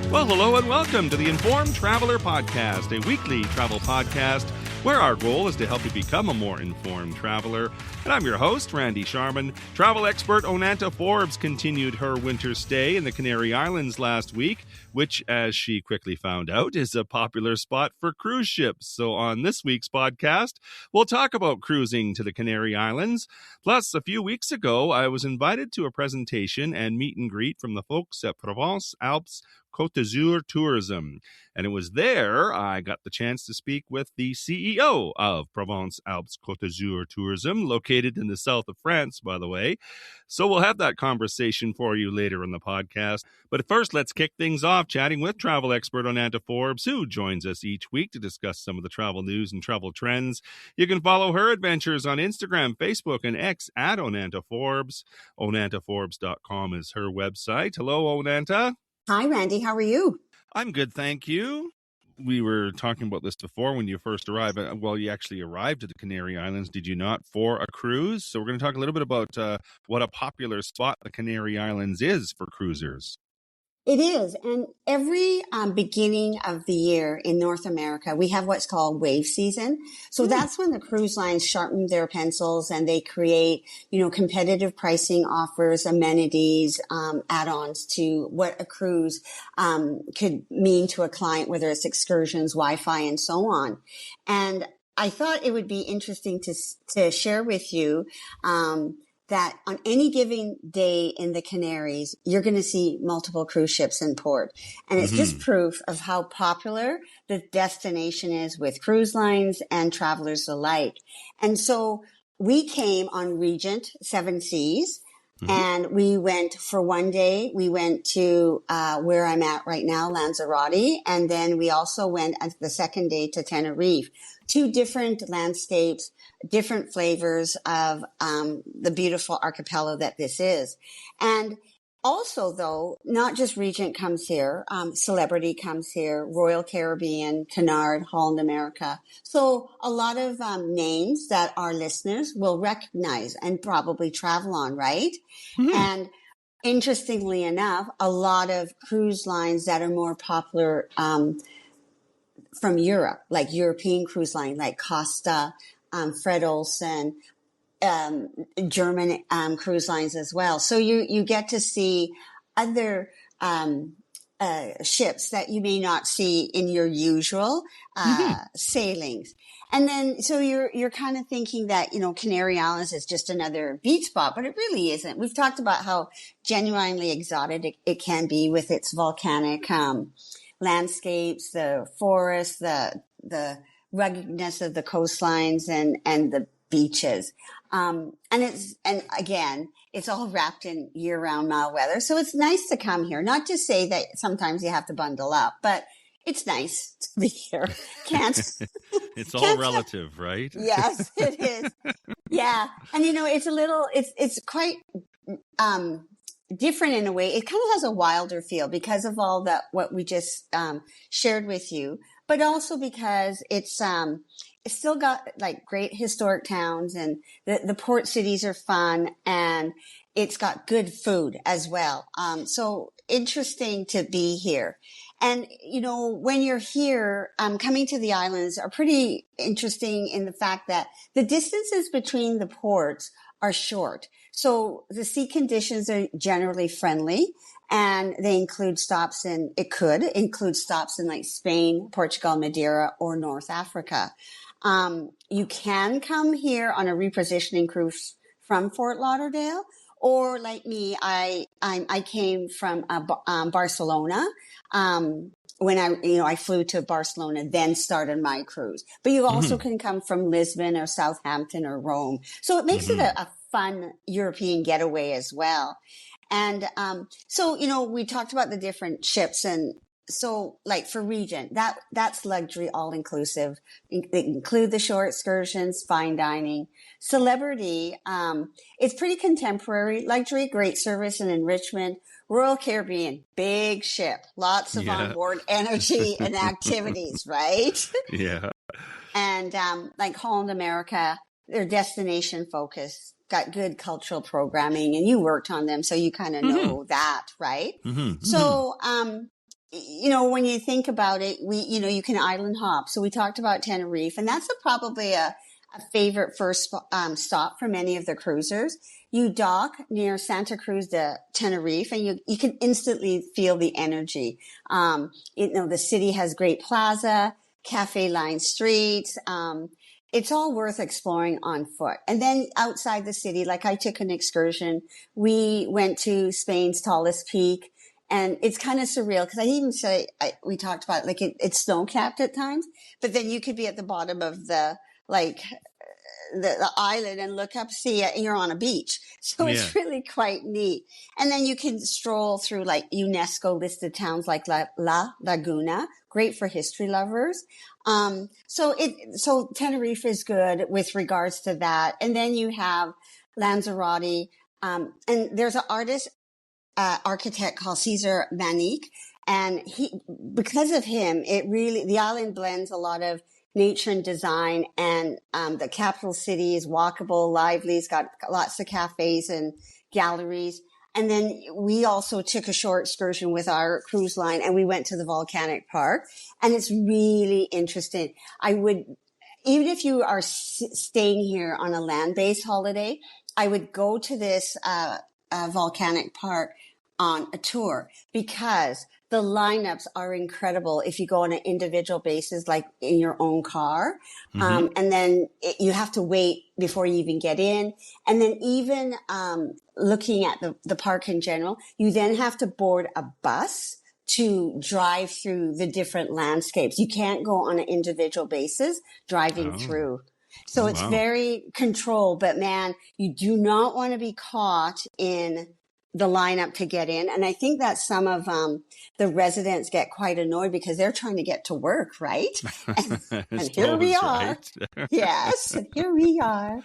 Well, hello and welcome to the Informed Traveler Podcast, a weekly travel podcast where our goal is to help you become a more informed traveler. And I'm your host, Randy Sharman. Travel expert Onanta Forbes continued her winter stay in the Canary Islands last week, which, as she quickly found out, is a popular spot for cruise ships. So on this week's podcast, we'll talk about cruising to the Canary Islands. Plus, a few weeks ago, I was invited to a presentation and meet and greet from the folks at Provence-Alpes Côte d'Azur Tourism. And it was there I got the chance to speak with the CEO of Provence-Alpes Côte d'Azur Tourism, located in the south of France, by the way. So we'll have that conversation for you later in the podcast. But first, let's kick things off chatting with travel expert Onanta Forbes, who joins us each week to discuss some of the travel news and travel trends. You can follow her adventures on Instagram, Facebook, and X at Onanta Forbes. OnantaForbes.com is her website. Hello, Onanta. Hi, Randy. How are you? I'm good, thank you. We were talking about this before when you first arrived. Well, you actually arrived at the Canary Islands, did you not, for a cruise? So we're going to talk a little bit about what a popular spot the Canary Islands is for cruisers. It is. And every beginning of the year in North America, we have what's called wave season. So that's when the cruise lines sharpen their pencils and they create, competitive pricing offers, amenities, add-ons to what a cruise could mean to a client, whether it's excursions, Wi-Fi, and so on. And I thought it would be interesting to share with you that on any given day in the Canaries, you're going to see multiple cruise ships in port. And it's just proof of how popular the destination is with cruise lines and travelers alike. And so we came on Regent Seven Seas. And we went for one day. We went to where I'm at right now, Lanzarote. And then we also went the second day to Tenerife. Two different landscapes, different flavors of the beautiful archipelago that this is. And also, though, not just Regent comes here, Celebrity comes here, Royal Caribbean, Canary, Holland America. So a lot of names that our listeners will recognize and probably travel on, right? And interestingly enough, a lot of cruise lines that are more popular from Europe, like European cruise line, like Costa, Fred Olsen, German cruise lines as well. So you get to see other ships that you may not see in your usual sailings. And then so you're kind of thinking that, Canary Islands is just another beach spot, but it really isn't. We've talked about how genuinely exotic it can be with its volcanic landscapes, the forests, the ruggedness of the coastlines and the beaches. And again, it's all wrapped in year-round mild weather. So it's nice to come here. Not to say that sometimes you have to bundle up, but it's nice to be here. It's all relative, right? Yes, it is. Yeah. And it's quite, different in a way. It kind of has a wilder feel because of all that, what we just, shared with you, but also because it's still got like great historic towns and the port cities are fun and it's got good food as well. So interesting to be here. And, when you're here, coming to the islands are pretty interesting in the fact that the distances between the ports are short. So the sea conditions are generally friendly and they include stops it could include stops in like Spain, Portugal, Madeira, or North Africa. You can come here on a repositioning cruise from Fort Lauderdale, or like me, I came from Barcelona. When I flew to Barcelona, then started my cruise. But you also can come from Lisbon or Southampton or Rome. So it makes it a fun European getaway as well. And so we talked about the different ships, and so like for Regent, that's luxury all inclusive. They include the shore excursions, fine dining. Celebrity, it's pretty contemporary luxury, great service and enrichment. Royal Caribbean, big ship, lots of onboard energy and activities, right? Yeah. And like Holland America, they're destination focused, got good cultural programming, and you worked on them, so you kind of know that, right? So when you think about it, you can island hop. So we talked about Tenerife, and that's probably a favorite first stop for many of the cruisers. You dock near Santa Cruz de Tenerife, and you can instantly feel the energy. The city has great plaza, cafe-lined streets. It's all worth exploring on foot. And then outside the city, like I took an excursion, we went to Spain's tallest peak. And it's kind of surreal because we talked about like it's snow capped at times, but then you could be at the bottom of the island and look up, see it, and you're on a beach. So it's really quite neat. And then you can stroll through like UNESCO listed towns like La Laguna, great for history lovers. So Tenerife is good with regards to that. And then you have Lanzarote, and there's an architect called Cesar Manique. And because of him, the island blends a lot of nature and design, and the capital city is walkable, lively. It's got lots of cafes and galleries. And then we also took a short excursion with our cruise line, and we went to the volcanic park, and it's really interesting. Even if you are staying here on a land-based holiday, I would go to this volcanic park on a tour because the lineups are incredible if you go on an individual basis, like in your own car. And then you have to wait before you even get in. And then even looking at the park in general, you then have to board a bus to drive through the different landscapes. You can't go on an individual basis driving through. So it's very controlled, but man, you do not want to be caught in the lineup to get in. And I think that some of the residents get quite annoyed because they're trying to get to work, right? And here we are. Right? Yes, and here we are.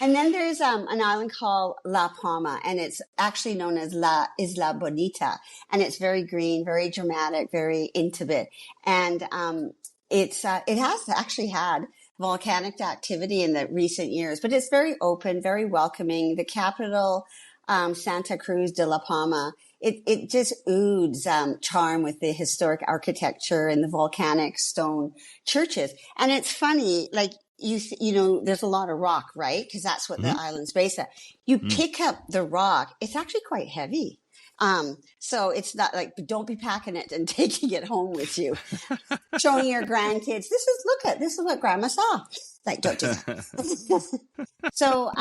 And then there's an island called La Palma, and it's actually known as La Isla Bonita. And it's very green, very dramatic, very intimate. And it has actually had volcanic activity in the recent years, but it's very open, very welcoming. The capital, Santa Cruz de la Palma, it just oozes charm with the historic architecture and the volcanic stone churches. And it's funny, like there's a lot of rock, right? Because that's what the island's based at. You pick up the rock, it's actually quite heavy. So it's not like, don't be packing it and taking it home with you. Showing your grandkids, this is what grandma saw. Like, don't do that. So,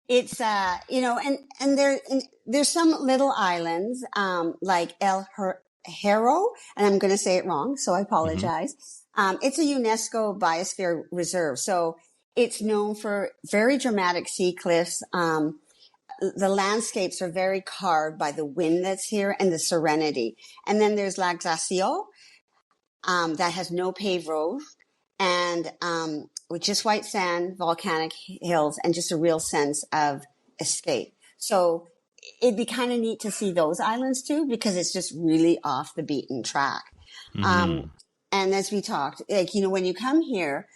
it's, and there's some little islands, like El Hierro, and I'm going to say it wrong, so I apologize. It's a UNESCO biosphere reserve. So it's known for very dramatic sea cliffs. The landscapes are very carved by the wind that's here and the serenity. And then there's La Glacio, that has no paved road and, with just white sand, volcanic hills, and just a real sense of escape. So it'd be kind of neat to see those islands too, because it's just really off the beaten track. And as we talked, like, when you come here,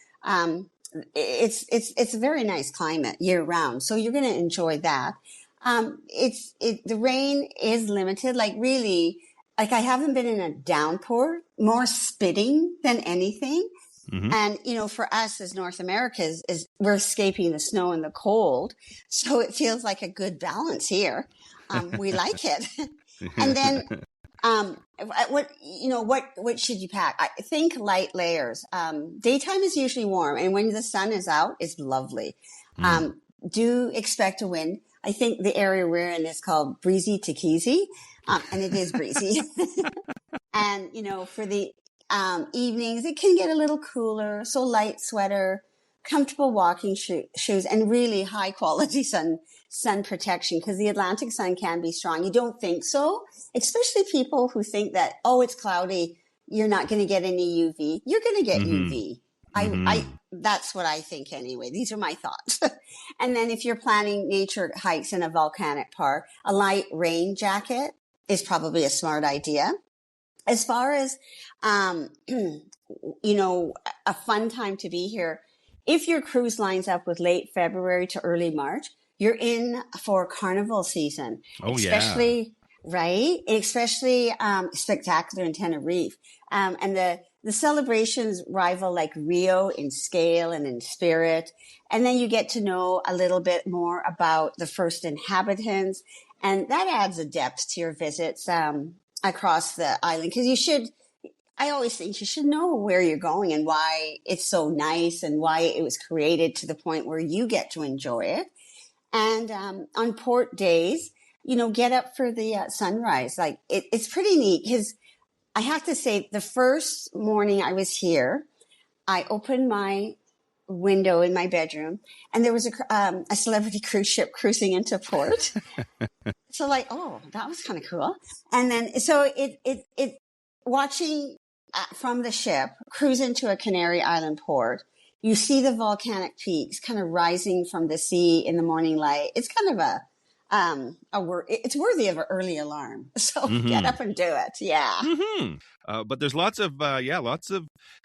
it's a very nice climate year round. So you're going to enjoy that. The rain is limited, like really, like I haven't been in a downpour, more spitting than anything. And, for us as North Americans, we're escaping the snow and the cold. So it feels like a good balance here. We like it. And then, what should you pack? I think light layers. Daytime is usually warm, and when the sun is out, it's lovely. Do expect a wind. I think the area we're in is called Breezy Tequezy, and it is breezy. And, for the evenings, it can get a little cooler. So light sweater, comfortable walking shoes, and really high quality sun protection, because the Atlantic sun can be strong. You don't think so, especially people who think that, it's cloudy, you're not going to get any UV. You're going to get UV. That's what I think anyway. These are my thoughts. And then if you're planning nature hikes in a volcanic park, a light rain jacket is probably a smart idea. As far as, a fun time to be here, if your cruise lines up with late February to early March, you're in for carnival season. Oh, especially right? Especially spectacular in Tenerife. And the celebrations rival like Rio in scale and in spirit. And then you get to know a little bit more about the first inhabitants. And that adds a depth to your visits across the island. Because I always think you should know where you're going and why it's so nice and why it was created to the point where you get to enjoy it. And on port days, get up for the sunrise. Like it's pretty neat because I have to say the first morning I was here, I opened my window in my bedroom and there was a celebrity cruise ship cruising into port. So like, oh, that was kind of cool. And then, so it watching from the ship cruise into a Canary Island port, you see the volcanic peaks kind of rising from the sea in the morning light. It's kind of it's worthy of an early alarm. So get up and do it. Yeah. But there's lots of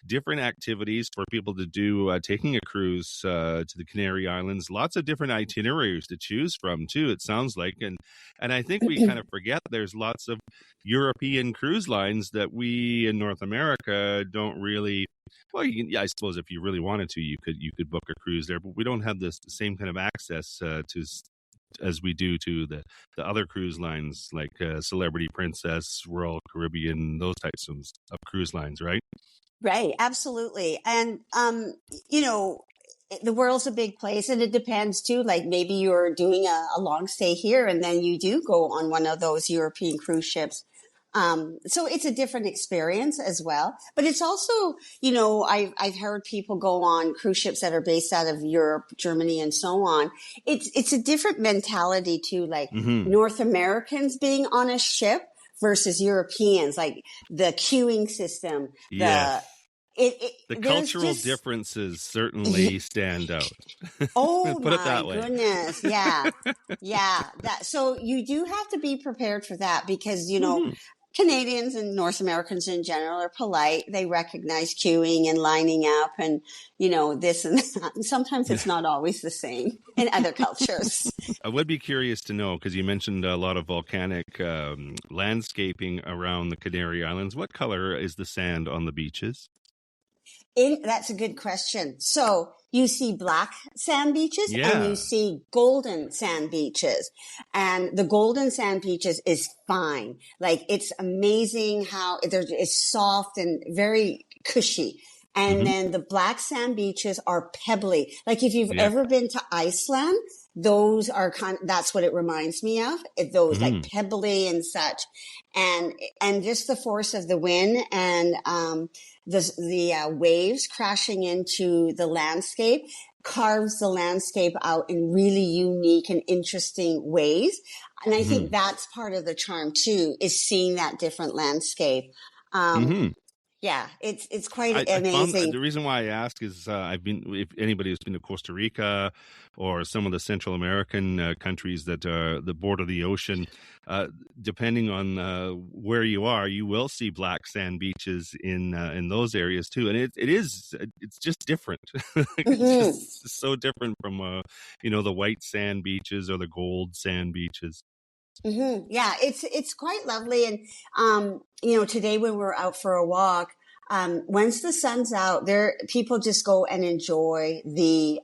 different activities for people to do taking a cruise to the Canary Islands. Lots of different itineraries to choose from too, it sounds like. And I think we kind of forget there's lots of European cruise lines that we in North America don't really. Well, I suppose if you really wanted to, you could book a cruise there, but we don't have the same kind of access to as we do to the other cruise lines like Celebrity Princess, Royal Caribbean, those types of cruise lines, right? Right, absolutely. And, the world's a big place and it depends too. Like maybe you're doing a long stay here and then you do go on one of those European cruise ships. So it's a different experience as well, but it's also, I've heard people go on cruise ships that are based out of Europe, Germany, and so on. It's a different mentality too, like North Americans being on a ship versus Europeans, like the queuing system, yes. The cultural just differences certainly stand out. Oh Put it that my way. goodness. Yeah. Yeah. So you do have to be prepared for that because, Canadians and North Americans in general are polite. They recognize queuing and lining up and, this and that. And sometimes it's not always the same in other cultures. I would be curious to know, because you mentioned a lot of volcanic landscaping around the Canary Islands. What color is the sand on the beaches? That's a good question. So you see black sand beaches and you Yeah. see golden sand beaches. And the golden sand beaches is fine. Like it's amazing how it's soft and very cushy. And then the black sand beaches are pebbly. Like if you've Yeah. ever been to Iceland, those are that's what it reminds me of. Those like pebbly and such. And just the force of the wind and, the waves crashing into the landscape carves the landscape out in really unique and interesting ways. And I think that's part of the charm too, is seeing that different landscape. Yeah, it's quite I found amazing. the reason why I ask is if anybody has been to Costa Rica or some of the Central American countries that border the ocean, depending on where you are, you will see black sand beaches in those areas too, and it's just different. It's just so different from the white sand beaches or the gold sand beaches. Yeah, it's quite lovely. And, today when we're out for a walk, once the sun's out there, people just go and enjoy the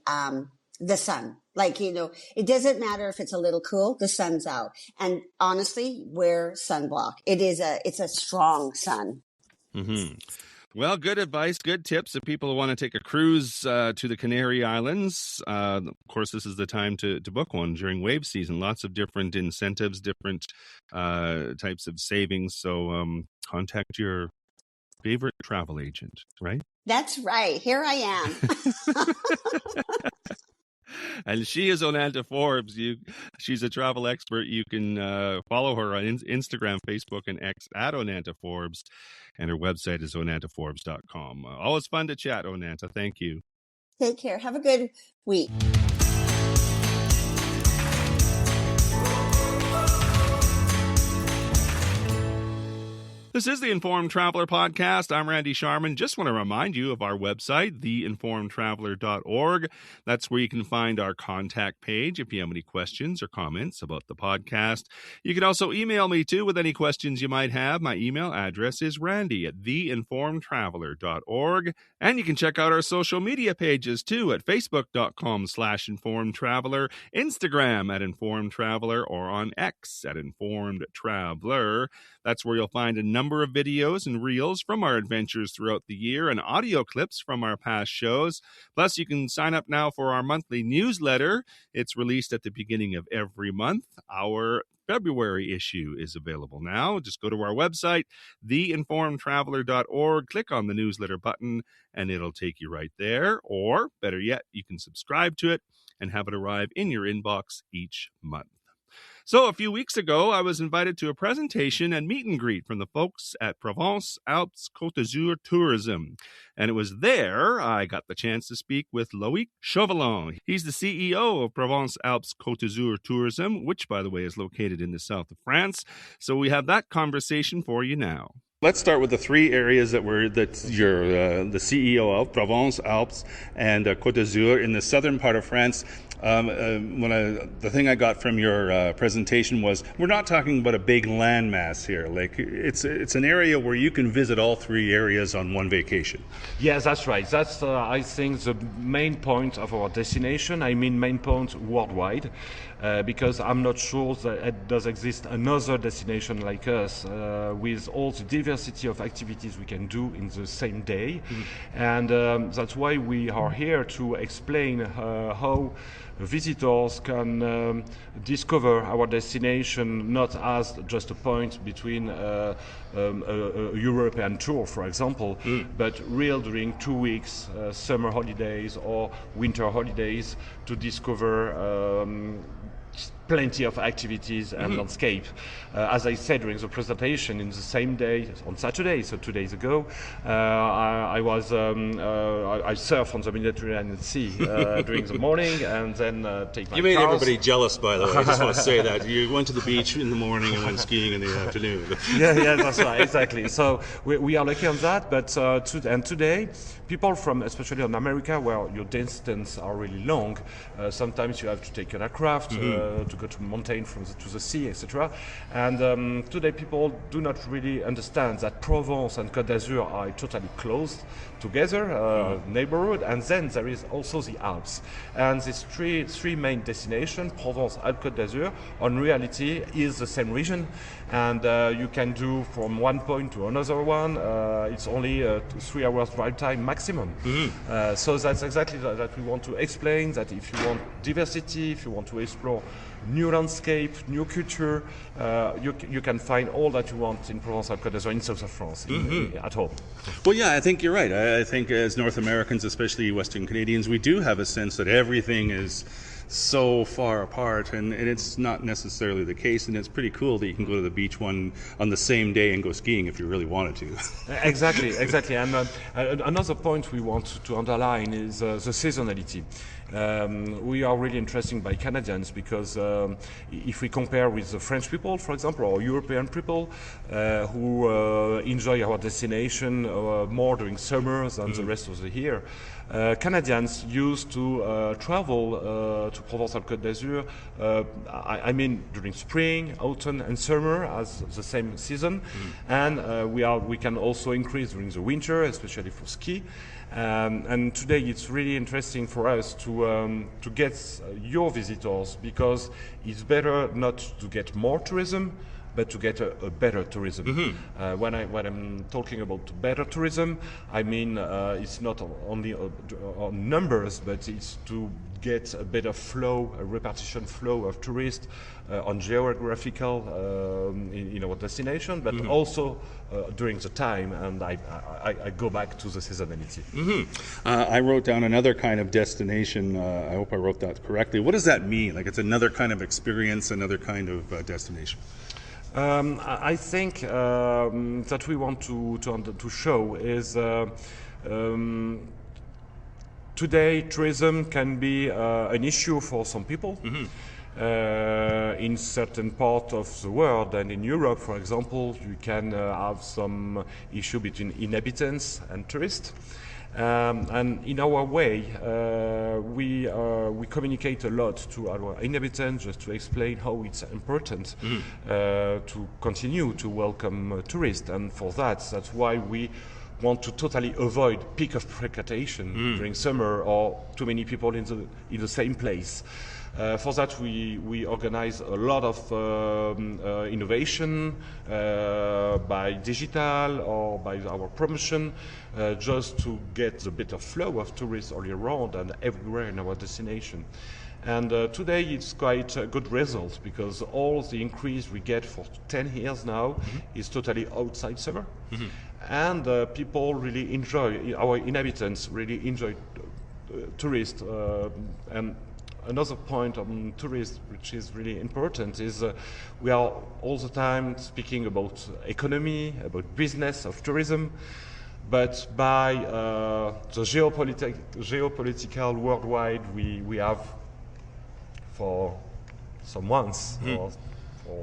sun. Like, it doesn't matter if it's a little cool, the sun's out. And honestly, wear sunblock. It's a strong sun. Well, good advice, good tips if people want to take a cruise to the Canary Islands. Of course, this is the time to book one during wave season. Lots of different incentives, different types of savings. So contact your favorite travel agent, right? That's right. Here I am. And she is Onanta Forbes. She's a travel expert. You can follow her on Instagram, Facebook, and X at Onanta Forbes. And her website is onantaforbes.com. Always fun to chat, Onanta. Thank you. Take care. Have a good week. This is the Informed Traveler Podcast. I'm Randy Sharman. Just want to remind you of our website, theinformedtraveler.org. That's where you can find our contact page if you have any questions or comments about the podcast. You can also email me, too, with any questions you might have. My email address is randy@theinformedtraveler.org. And you can check out our social media pages, too, at facebook.com/informedtraveler, Instagram @informedtraveler, or on X @informedtraveler. That's where you'll find a number of videos and reels from our adventures throughout the year and audio clips from our past shows. Plus, you can sign up now for our monthly newsletter. It's released at the beginning of every month. Our February issue is available now. Just go to our website, theinformedtraveler.org, click on the newsletter button, and it'll take you right there. Or, better yet, you can subscribe to it and have it arrive in your inbox each month. So a few weeks ago, I was invited to a presentation and meet and greet from the folks at Provence-Alpes Côte d'Azur Tourism. And it was there I got the chance to speak with Loïc Chauvelin. He's the CEO of Provence-Alpes Côte d'Azur Tourism, which, by the way, is located in the south of France. So we have that conversation for you now. Let's start with the three areas that you're the CEO of, Provence-Alpes and Côte d'Azur in the southern part of France. The thing I got from your presentation was we're not talking about a big landmass here. Like it's an area where you can visit all three areas on one vacation. Yes, that's right. That's I think the main point of our destination. I mean main point worldwide, because I'm not sure that it does exist another destination like us with all the diversity of activities we can do in the same day, and that's why we are here to explain how visitors can discover our destination not as just a point between a European tour, for example, but real during 2 weeks, summer holidays or winter holidays, to discover plenty of activities and landscape. As I said during the presentation, in the same day, on Saturday, so 2 days ago, I surf on the Mediterranean Sea during the morning, and then take my You made cars. everybody jealous, by the way. I just want to say that. You went to the beach in the morning and went skiing in the afternoon. Yeah, that's right, exactly. So we are lucky on that, but today, people from, especially on America, where your distances are really long, sometimes you have to take an aircraft to go to mountain to the sea, etc. And today people do not really understand that Provence and Côte d'Azur are totally close together, neighborhood, and then there is also the Alps. And these three main destinations, Provence, Alpes, Côte d'Azur, on reality is the same region, and you can do from one point to another one. It's only 3 hours drive time maximum. So that's exactly that we want to explain, that if you want diversity, if you want to explore new landscape, new culture, you can find all that you want in Provence-Alpes Côte d'Azur in south of France at home. Well, yeah, I think you're right. I think as North Americans, especially Western Canadians, we do have a sense that everything is so far apart, and it's not necessarily the case, and it's pretty cool that you can go to the beach on the same day and go skiing if you really wanted to. Exactly. And another point we want to underline is the seasonality. We are really interested by Canadians because if we compare with the French people, for example, or European people who enjoy our destination more during summers than the rest of the year, Canadians used to travel to Provence-Alpes Côte d'Azur, I mean during spring, autumn and summer as the same season, and we can also increase during the winter, especially for ski. And today it's really interesting for us to get your visitors, because it's better not to get more tourism, but to get a better tourism. When I'm talking about better tourism, I mean it's not only on numbers, but it's to get a better flow, a repartition flow of tourists on geographical in our destination, but also during the time, and I go back to the seasonality. I wrote down another kind of destination. I hope I wrote that correctly. What does that mean? Like it's another kind of experience, another kind of destination? I think that we want to show is today tourism can be an issue for some people. in certain parts of the world, and in Europe, for example, you can have some issue between inhabitants and tourists. And in our way, we communicate a lot to our inhabitants just to explain how it's important to continue to welcome tourists. And for that's why we want to totally avoid peak of frequentation during summer or too many people in the same place. For that, we organize a lot of innovation by digital or by our promotion, just to get the better flow of tourists all year round and everywhere in our destination. And today it's quite a good result because all the increase we get for 10 years now is totally outside summer. And people really enjoy, our inhabitants really enjoy tourists. And another point on tourists, which is really important, is we are all the time speaking about economy, about business of tourism, but by the geopolitical worldwide we have for some months or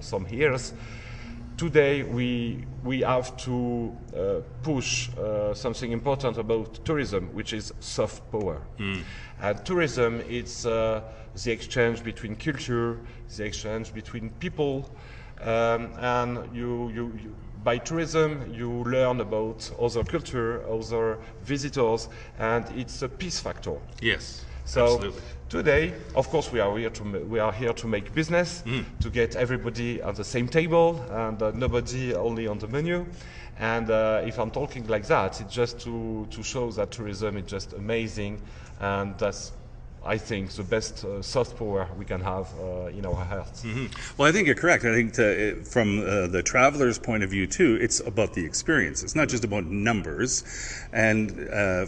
some years. Today we have to push something important about tourism, which is soft power. And tourism, it's the exchange between culture, the exchange between people, and you by tourism you learn about other culture, other visitors, and it's a peace factor. Yes. So absolutely. Today, of course, we are here to make business, to get everybody at the same table and nobody only on the menu. And if I'm talking like that, it's just to show that tourism is just amazing, and that's, I think, the best soft power we can have in our hearts. Well, I think you're correct. I think from the traveler's point of view, too, it's about the experience. It's not just about numbers. And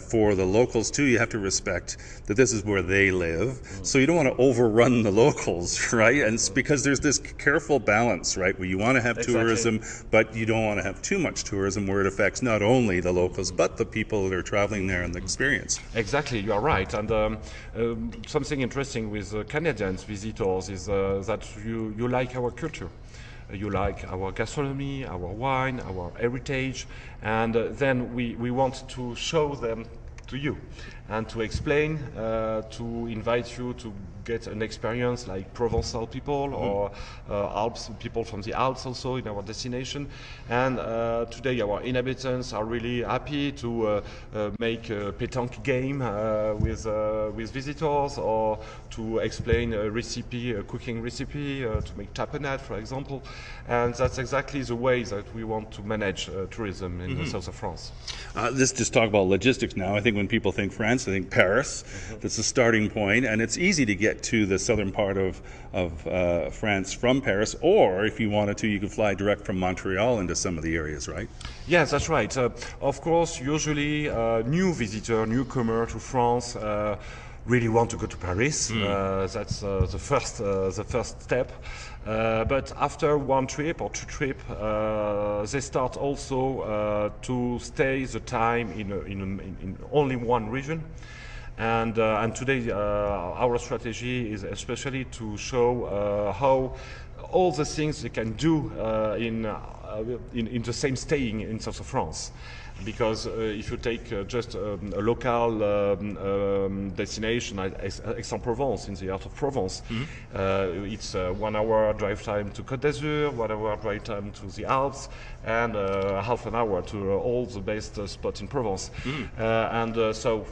for the locals, too, you have to respect that this is where they live. So you don't want to overrun the locals, right? And it's because there's this careful balance, right, where you want to have tourism, but you don't want to have too much tourism where it affects not only the locals, but the people that are traveling there and the experience. Exactly, you are right. And something interesting with Canadians visitors is that you like our culture. You like our gastronomy, our wine, our heritage, and then we want to show them to you and to explain, to invite you to get an experience like Provence-Alpes people or Alps people from the Alps also in our destination. And today our inhabitants are really happy to make a pétanque game with visitors, or to explain a recipe, a cooking recipe, to make tapenade, for example. And that's exactly the way that we want to manage tourism in the south of France. Let's just talk about logistics now. I think when people think France, they think Paris. That's the starting point, and it's easy to get to the southern part of France from Paris, or if you wanted to, you could fly direct from Montreal into some of the areas, right? Yes, that's right. Of course, usually new visitor, newcomer to France really want to go to Paris. That's the first step. But after one trip or two trips, they start also to stay the time in only one region. And today our strategy is especially to show how all the things they can do in the same staying in south of France. Because if you take just a local destination, Aix-en-Provence, in the heart of Provence, it's 1 hour drive time to Côte d'Azur, 1 hour drive time to the Alps, and half an hour to all the best spots in Provence. So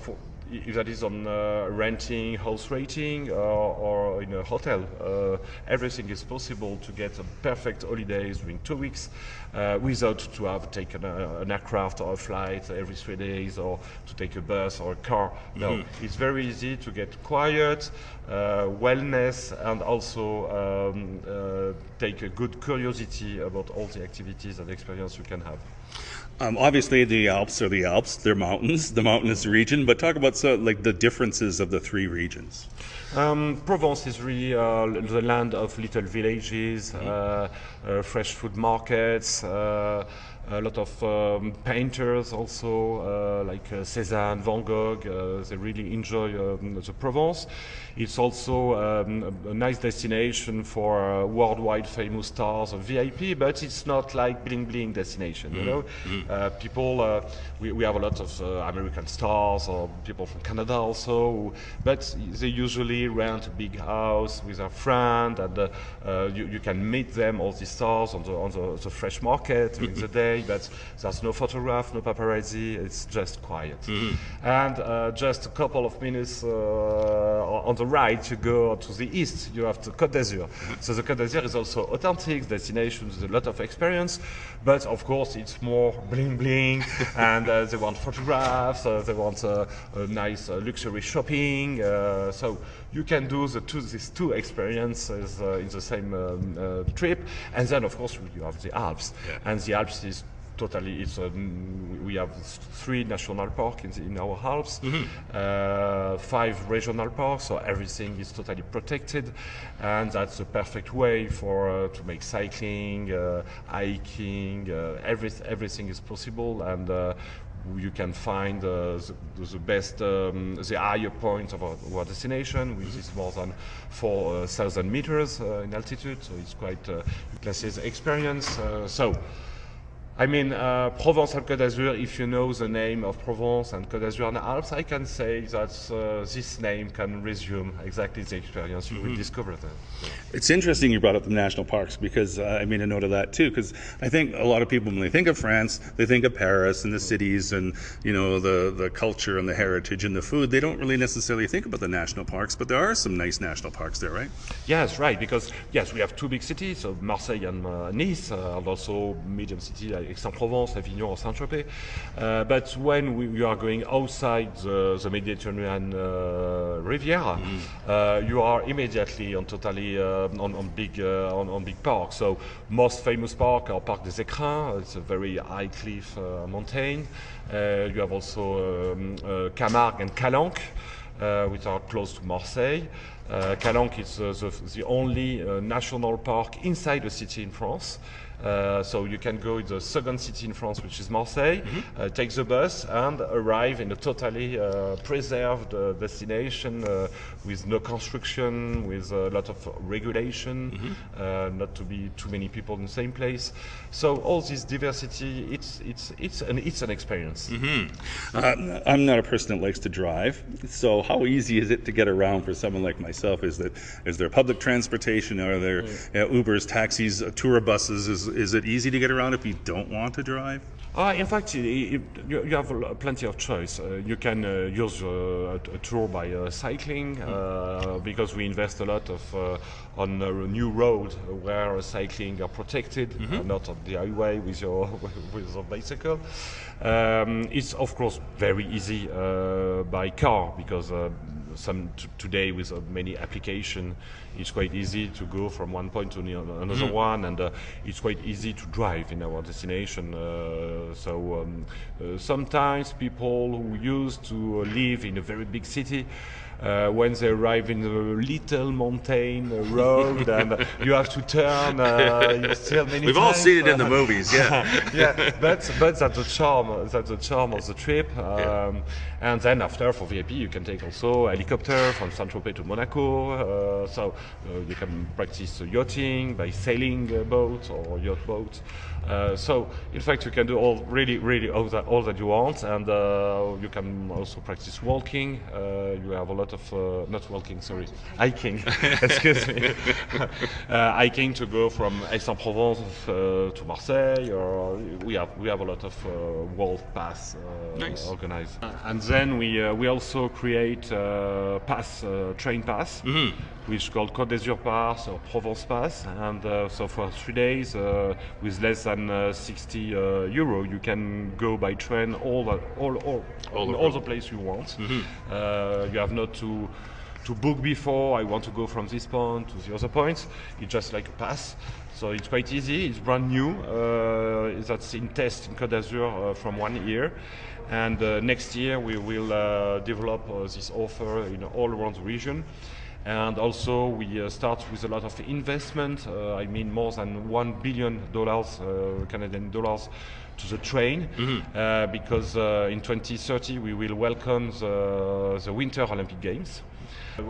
if that is on renting, house rating, or in a hotel, everything is possible to get a perfect holidays during 2 weeks without to have taken an aircraft or a flight every 3 days, or to take a bus or a car. No, it's very easy to get quiet, wellness, and also take a good curiosity about all the activities and experience you can have. Obviously, the Alps are the Alps. They're mountains, the mountainous region. But talk about like the differences of the three regions. Provence is really the land of little villages, fresh food markets, a lot of painters also, like Cézanne, Van Gogh. They really enjoy the Provence. It's also a nice destination for worldwide famous stars of VIP, but it's not like bling bling destination. You know, people. We have a lot of American stars or people from Canada also, but they usually rent a big house with a friend, and you can meet them, all these stars, on the fresh market during the day. But there's no photograph, no paparazzi. It's just quiet. And just a couple of minutes on the right, you go to the east. You have the Côte d'Azur. So the Côte d'Azur is also authentic destination with a lot of experience, but of course it's more bling bling, and they want photographs. They want a nice luxury shopping. So you can do these two experiences in the same trip. And then of course you have the Alps, and the Alps is totally. We have 3 national parks in our Alps, 5 regional parks, so everything is totally protected, and that's the perfect way for to make cycling, hiking. Everything is possible, and you can find the best, the higher point of our destination, which is more than 4,000 meters in altitude, so it's quite a classic experience. I mean, Provence-Alpes Côte d'Azur, if you know the name of Provence and Côte d'Azur and Alps, I can say that this name can resume exactly the experience. You will discover that. It's interesting you brought up the national parks, because I made a note of that too, because I think a lot of people, when they think of France, they think of Paris and the cities and, you know, the culture and the heritage and the food. They don't really necessarily think about the national parks, but there are some nice national parks there, right? Yes, right, because yes, we have 2 big cities, so Marseille and Nice, and also medium cities like Aix-en-Provence, Avignon, or Saint-Tropez. But when you are going outside the Mediterranean Riviera, you are immediately on totally on big parks. So most famous park are Parc des Écrins. It's a very high cliff mountain. You have also Camargue and Calanque, which are close to Marseille. Calanque is the only national park inside a city in France. So you can go to the second city in France, which is Marseille, take the bus and arrive in a totally preserved destination with no construction, with a lot of regulation, not to be too many people in the same place. So all this diversity, it's an experience. I'm not a person that likes to drive, so how easy is it to get around for someone like myself? Is there public transportation? Are there Ubers, taxis, tour buses? Is it easy to get around if you don't want to drive? In fact, you have plenty of choice. You can use a tour by cycling, because we invest a lot on a new road where cycling are protected, not on the highway with your bicycle. It's of course very easy by car, because today with many applications, it's quite easy to go from one point to another one, and it's quite easy to drive in our destination. Sometimes people who used to live in a very big city, when they arrive in a little mountain road and you have to turn, you still many We've times. all seen it in the movies, yeah. Yeah, but that's the charm. That's the charm of the trip. And then after, for VIP, you can take also a helicopter from Saint-Tropez to Monaco. So you can practice yachting by sailing boats or yacht boats. So in fact, you can do all that you want, and you can also practice walking. You have a lot of not walking, sorry, hiking. Excuse me, hiking to go from Aix-en-Provence to Marseille. Or we have a lot of walk paths organized, and then we also create train pass. Which is called Côte d'Azur Pass or Provence Pass, and so for 3 days with less than 60 euro, you can go by train all the place you want. You have not to book before. I want to go from this point to the other point. It's just like a pass. So it's quite easy. It's brand new. That's in test in Côte d'Azur from 1 year. And next year we will develop this offer in all around the region. And also we start with a lot of investment, more than $1 billion Canadian dollars to the train, because in 2030 we will welcome the Winter Olympic Games.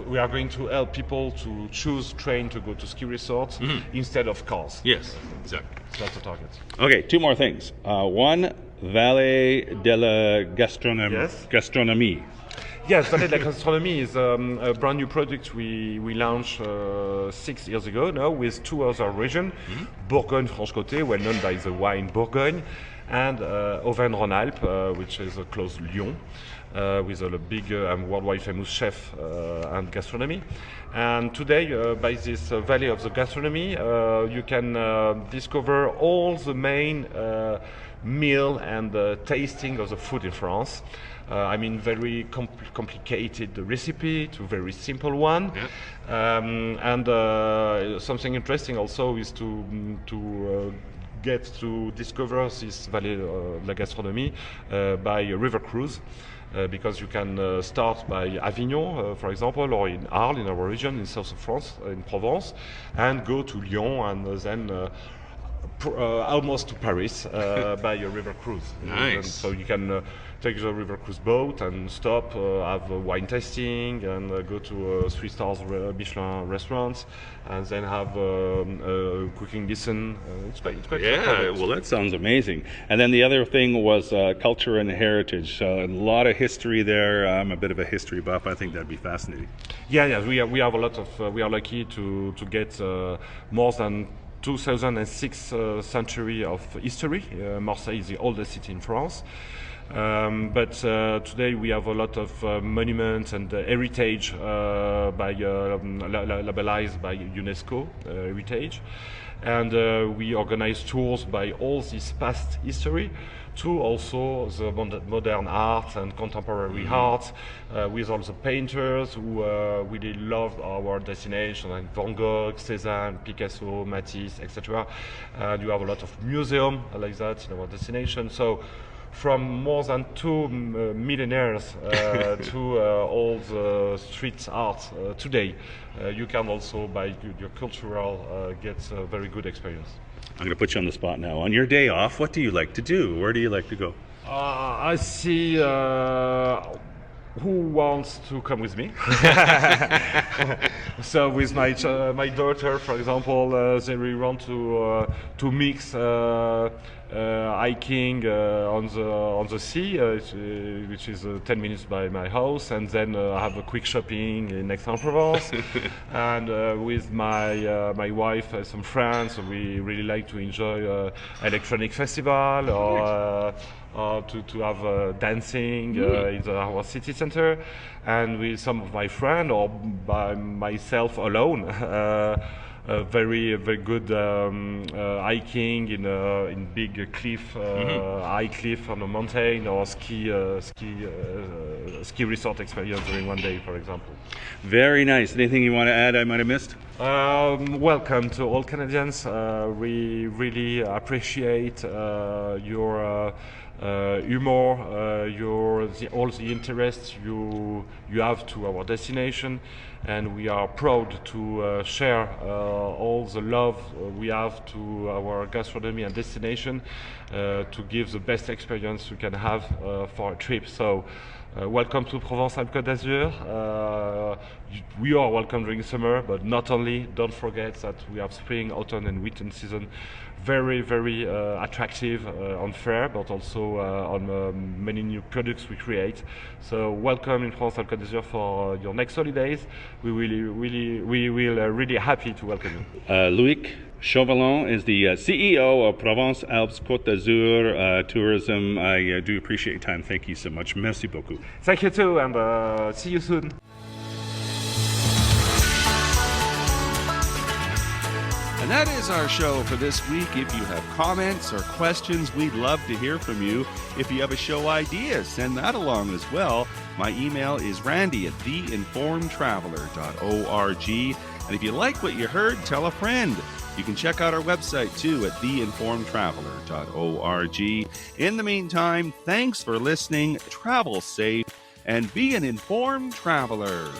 We are going to help people to choose train to go to ski resorts instead of cars. Yes, exactly. That's the target. Okay, two more things. One, Vallée de la Gastronomie. Yes, Vallée de la Gastronomie is a brand new product we launched 6 years ago now with two other regions, Bourgogne-Franche-Comté, well known by the wine Bourgogne, and Auvergne-Rhône-Alpes, which is close to Lyon, with a big worldwide famous chef and gastronomy. And today, by this Valley of the Gastronomy, you can discover all the main meal and tasting of the food in France. Very complicated recipe to very simple one. And something interesting also is to get to discover this Vallée de la Gastronomie by a river cruise. Because you can start by Avignon, for example, or in Arles, in our region, in south of France, in Provence, and go to Lyon and then almost to Paris by a river cruise. Nice. And so you can take the river cruise boat and stop, have wine tasting, and go to 3 stars Michelin restaurants, and then have cooking lesson. It's quite Yeah, well, that sounds amazing. And then the other thing was culture and heritage. A lot of history there. I'm a bit of a history buff. I think that'd be fascinating. Yeah. We have a lot of. We are lucky to get more than 2006 century of history. Marseille is the oldest city in France. But today we have a lot of monuments and heritage labelized by UNESCO heritage, and we organize tours by all this past history to also the modern art and contemporary art, with all the painters who really loved our destination, like Van Gogh, Cézanne, Picasso, Matisse, etc. And you have a lot of museums like that in our destination. So from more than 2 millionaires to all the street art today, you can also, by your cultural, get a very good experience. I'm going to put you on the spot now. On your day off, what do you like to do? Where do you like to go? I see who wants to come with me. So with my daughter, for example, they really want to mix hiking on the sea, which is 10 minutes by my house, and then have a quick shopping in Aix-en-Provence. And with my wife, some friends, we really like to enjoy electronic festival or to have dancing in our city center, and with some of my friends or by myself alone. Very good hiking in big cliff, high cliff on a mountain, or ski resort experience during one day, for example. Very nice. Anything you want to add I might have missed? Welcome to all Canadians. We really appreciate your humor, all the interest you have to our destination, and we are proud to share all the love we have to our gastronomy and destination, to give the best experience you can have for a trip. So welcome to Provence-Alpes Côte d'Azur. We are welcome during summer, but not only. Don't forget that we have spring, autumn, and winter season. Very attractive on fair, but also on many new products we create. So welcome in Provence-Alpes Côte d'Azur for your next holidays. We will really happy to welcome you. Loïc Chauvelin is the CEO of Provence-Alpes Côte d'Azur Tourism. I do appreciate your time. Thank you so much. Merci beaucoup. Thank you too, and see you soon. And that is our show for this week. If you have comments or questions, we'd love to hear from you. If you have a show idea, send that along as well. My email is randy@theinformedtraveler.org. And if you like what you heard, tell a friend. You can check out our website too at theinformedtraveler.org. In the meantime, thanks for listening, travel safe, and be an informed traveler.